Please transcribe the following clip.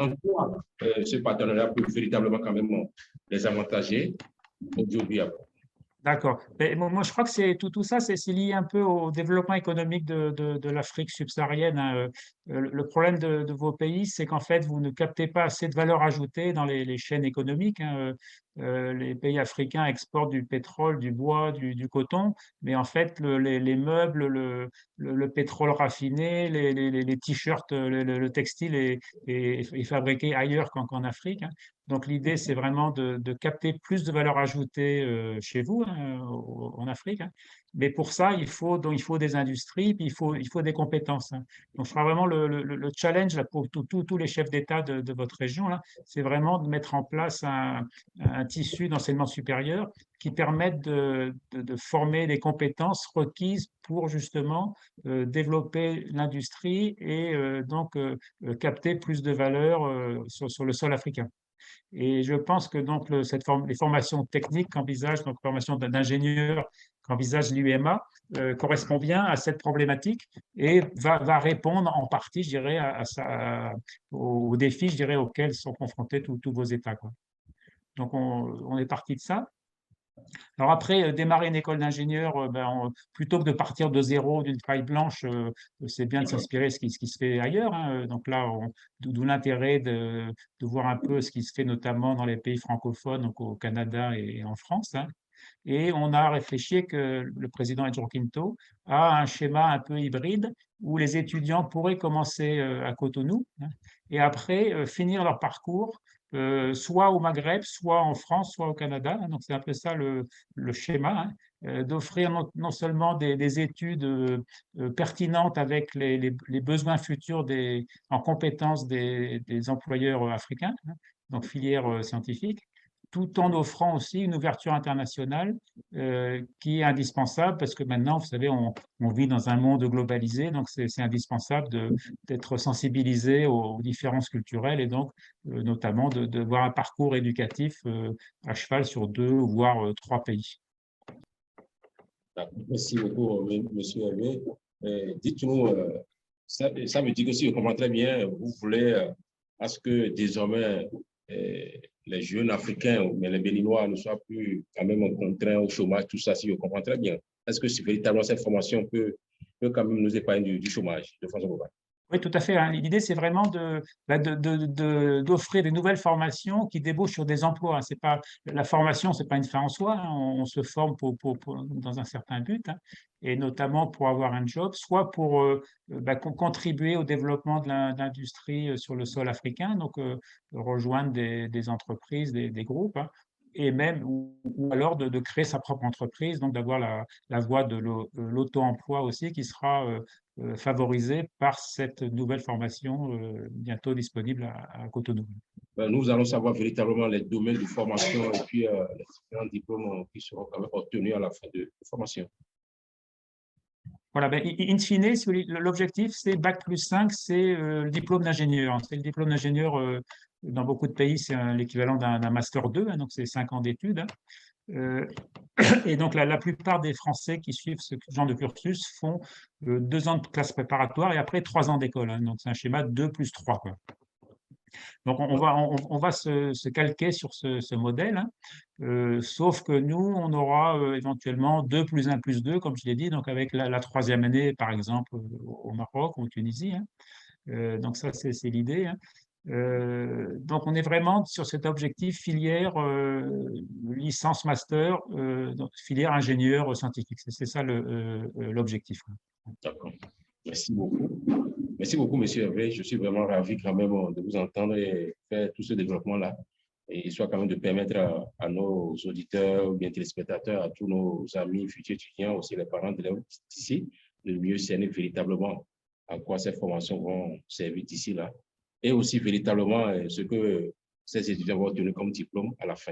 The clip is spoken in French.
en quoi ce partenariat peut véritablement quand même les avantager aujourd'hui. D'accord. Moi, je crois que c'est tout ça, c'est lié un peu au développement économique de l'Afrique subsaharienne, hein. Le problème de vos pays, c'est qu'en fait, vous ne captez pas assez de valeur ajoutée dans les chaînes économiques, hein. Les pays africains exportent du pétrole, du bois, du coton, mais en fait, les meubles, le pétrole raffiné, les t-shirts, le textile est fabriqué ailleurs qu'en Afrique, hein. Donc l'idée, c'est vraiment de capter plus de valeur ajoutée chez vous, hein, en Afrique, hein. Mais pour ça, il faut des industries, puis il faut des compétences, hein. Donc, je crois vraiment le challenge là, pour tous les chefs d'État de votre région, là, c'est vraiment de mettre en place un tissu d'enseignement supérieur qui permette de former les compétences requises pour justement développer l'industrie et donc capter plus de valeur sur le sol africain. Et je pense que donc les formations techniques qu'envisage, donc formation d'ingénieur qu'envisage l'UEMA, correspond bien à cette problématique et va répondre en partie, je dirais, aux défis, je dirais, auxquels sont confrontés tous vos États, quoi. Donc on est parti de ça. Alors après, démarrer une école d'ingénieur, plutôt que de partir de zéro, d'une feuille blanche, c'est bien de s'inspirer de ce qui se fait ailleurs, hein. Donc là, d'où l'intérêt de voir un peu ce qui se fait notamment dans les pays francophones, donc au Canada et en France, hein. Et on a réfléchi que le président Edouard Quinto a un schéma un peu hybride où les étudiants pourraient commencer à Cotonou, hein, et après finir leur parcours soit au Maghreb, soit en France, soit au Canada, hein. Donc c'est un peu ça le schéma, hein, d'offrir non seulement des études pertinentes avec les besoins futurs en compétences des employeurs africains, hein, donc filière scientifique, tout en offrant aussi une ouverture internationale qui est indispensable parce que maintenant, vous savez, on vit dans un monde globalisé, donc c'est indispensable d'être sensibilisé aux différences culturelles et donc notamment de voir un parcours éducatif à cheval sur 2 voire 3 pays. Merci beaucoup, monsieur Hervé. Dites-nous, ça me dit que si je comprends très bien, vous voulez à ce que désormais les jeunes africains, mais les Béninois ne soient plus quand même contraints au chômage, tout ça, si je comprends très bien. Est-ce que véritablement cette formation peut quand même nous épargner du chômage de façon globale? Oui, tout à fait, hein. L'idée, c'est vraiment d'offrir des nouvelles formations qui débouchent sur des emplois. C'est pas, la formation, c'est pas une fin en soi, hein. On se forme dans un certain but, hein, et notamment pour avoir un job, soit pour contribuer au développement de l'industrie sur le sol africain, donc rejoindre des entreprises, des groupes, hein, et même, ou alors de créer sa propre entreprise, donc d'avoir la voie de l'auto-emploi aussi qui sera favorisé par cette nouvelle formation bientôt disponible à Cotonou. Nous allons savoir véritablement les domaines de formation et puis les différents diplômes qui seront quand même obtenus à la fin de formation. Voilà, in fine, l'objectif, c'est Bac+5, c'est le diplôme d'ingénieur. C'est le diplôme d'ingénieur, dans beaucoup de pays, c'est l'équivalent d'un Master 2, hein, donc c'est 5 ans d'études, hein. Et donc, la plupart des Français qui suivent ce genre de cursus font 2 ans de classe préparatoire et après 3 ans d'école, hein. Donc, c'est un schéma 2 plus 3, quoi. Donc, on va se calquer sur ce modèle, hein. Sauf que nous, on aura éventuellement 2 plus 1 plus 2, comme je l'ai dit, donc avec la troisième année, par exemple, au Maroc ou en Tunisie, hein. Donc ça, c'est l'idée, hein. Donc on est vraiment sur cet objectif filière licence master, donc filière ingénieur scientifique. C'est ça l'objectif. D'accord. Merci beaucoup. Merci beaucoup, monsieur Hervé. Je suis vraiment ravi quand même de vous entendre et faire tout ce développement-là. Et soit quand même de permettre à nos auditeurs ou bien téléspectateurs, à tous nos amis futurs étudiants, aussi les parents d'élèves d'ici, de mieux cerner véritablement à quoi ces formations vont servir d'ici là. Et aussi véritablement ce que ces étudiants vont obtenir comme diplôme à la fin.